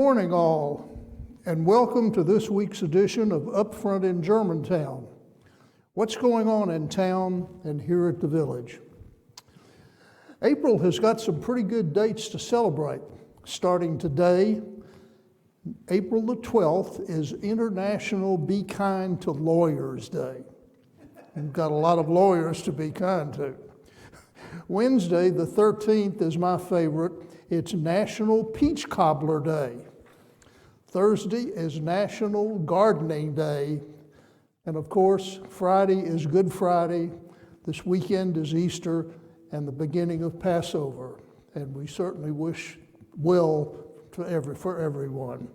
Morning all, and welcome to this week's edition of Upfront in Germantown. What's going on in town and here at the village? April has got some pretty good dates to celebrate. Starting today, April the 12th is International Be Kind to Lawyers Day. We've got a lot of lawyers to be kind to. Wednesday the 13th is my favorite. It's National Peach Cobbler Day. Thursday is National Gardening Day. And of course, Friday is Good Friday. This weekend is Easter and the beginning of Passover. And we certainly wish well for everyone.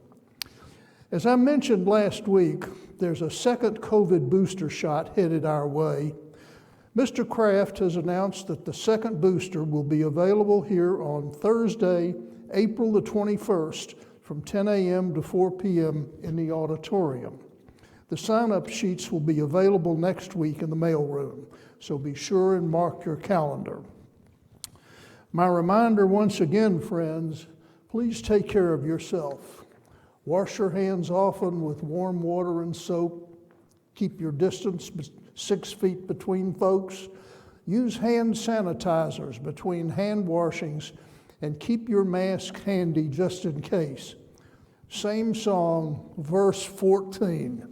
As I mentioned last week, there's a second COVID booster shot headed our way. Mr. Kraft has announced that the second booster will be available here on Thursday, April the 21st, from 10 a.m. to 4 p.m. in the auditorium. The sign-up sheets will be available next week in the mailroom, so be sure and mark your calendar. My reminder once again, friends, please take care of yourself. Wash your hands often with warm water and soap. Keep your distance 6 feet between folks. Use hand sanitizers between hand washings and keep your mask handy just in case. Same song, verse 14.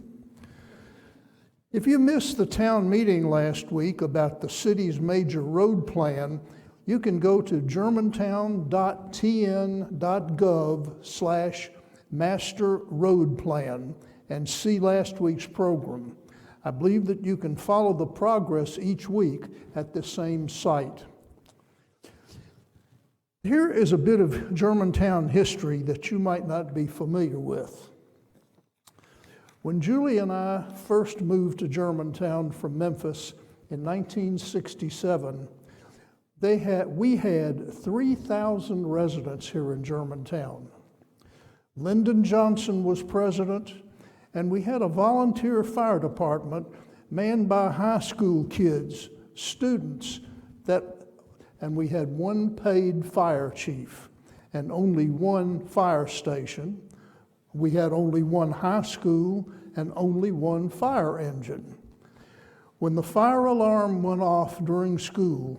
If you missed the town meeting last week about the city's major road plan, you can go to germantown.tn.gov/master road plan and see last week's program. I believe that you can follow the progress each week at the same site. Here is a bit of Germantown history that you might not be familiar with. When Julie and I first moved to Germantown from Memphis in 1967, we had 3,000 residents here in Germantown. Lyndon Johnson was president, and we had a volunteer fire department manned by high school kids, students, and we had one paid fire chief and only one fire station. We had only one high school and only one fire engine. When the fire alarm went off during school,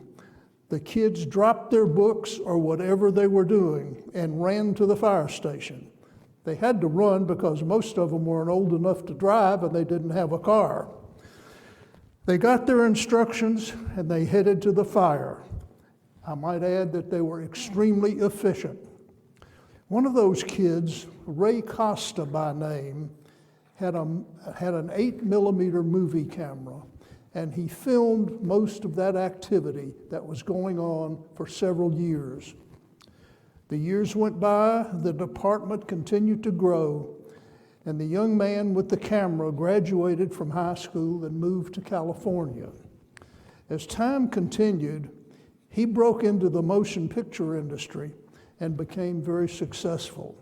the kids dropped their books or whatever they were doing and ran to the fire station. They had to run because most of them weren't old enough to drive and they didn't have a car. They got their instructions and they headed to the fire. I might add that they were extremely efficient. One of those kids, Ray Costa by name, had an 8mm movie camera, and he filmed most of that activity that was going on for several years. The years went by, the department continued to grow, and the young man with the camera graduated from high school and moved to California. As time continued, he broke into the motion picture industry and became very successful.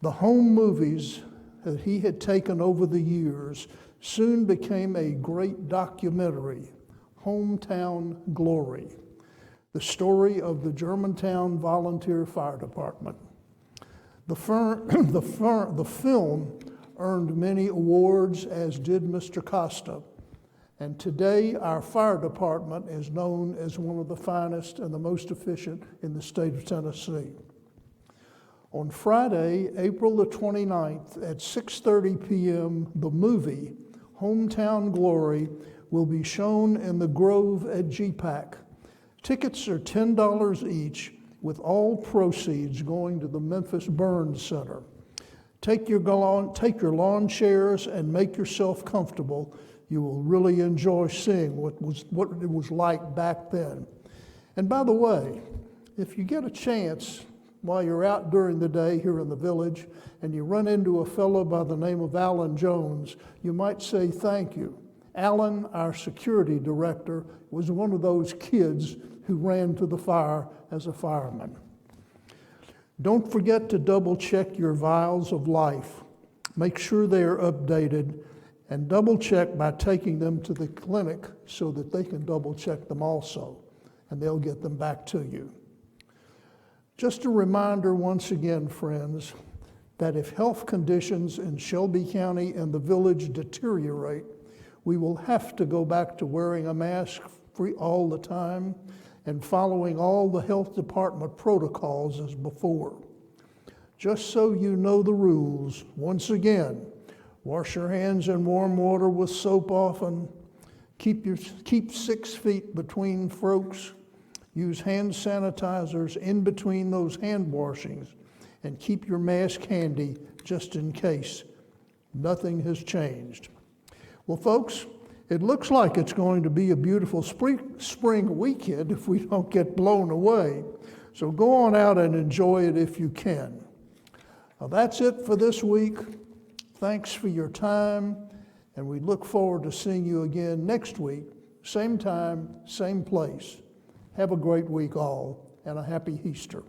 The home movies that he had taken over the years soon became a great documentary, Hometown Glory, the story of the Germantown Volunteer Fire Department. The film earned many awards, as did Mr. Costa, and today our fire department is known as one of the finest and the most efficient in the state of Tennessee. On Friday, April the 29th at 6:30 p.m., the movie Hometown Glory will be shown in the Grove at GPAC. Tickets are $10 each, with all proceeds going to the Memphis Burn Center. Take your lawn chairs and make yourself comfortable. You will really enjoy seeing what it was like back then. And by the way, if you get a chance while you're out during the day here in the village and you run into a fellow by the name of Alan Jones, you might say thank you. Alan, our security director, was one of those kids who ran to the fire as a fireman. Don't forget to double check your vials of life. Make sure they are updated, and double check by taking them to the clinic so that they can double check them also, and they'll get them back to you. Just a reminder once again, friends, that if health conditions in Shelby County and the village deteriorate, we will have to go back to wearing a mask all the time and following all the health department protocols as before. Just so you know the rules, once again, wash your hands in warm water with soap often, keep 6 feet between folks, use hand sanitizers in between those hand washings, and keep your mask handy just in case. Nothing has changed. Well, folks, it looks like it's going to be a beautiful spring weekend if we don't get blown away. So go on out and enjoy it if you can. Now, that's it for this week. Thanks for your time, and we look forward to seeing you again next week, same time, same place. Have a great week all, and a happy Easter.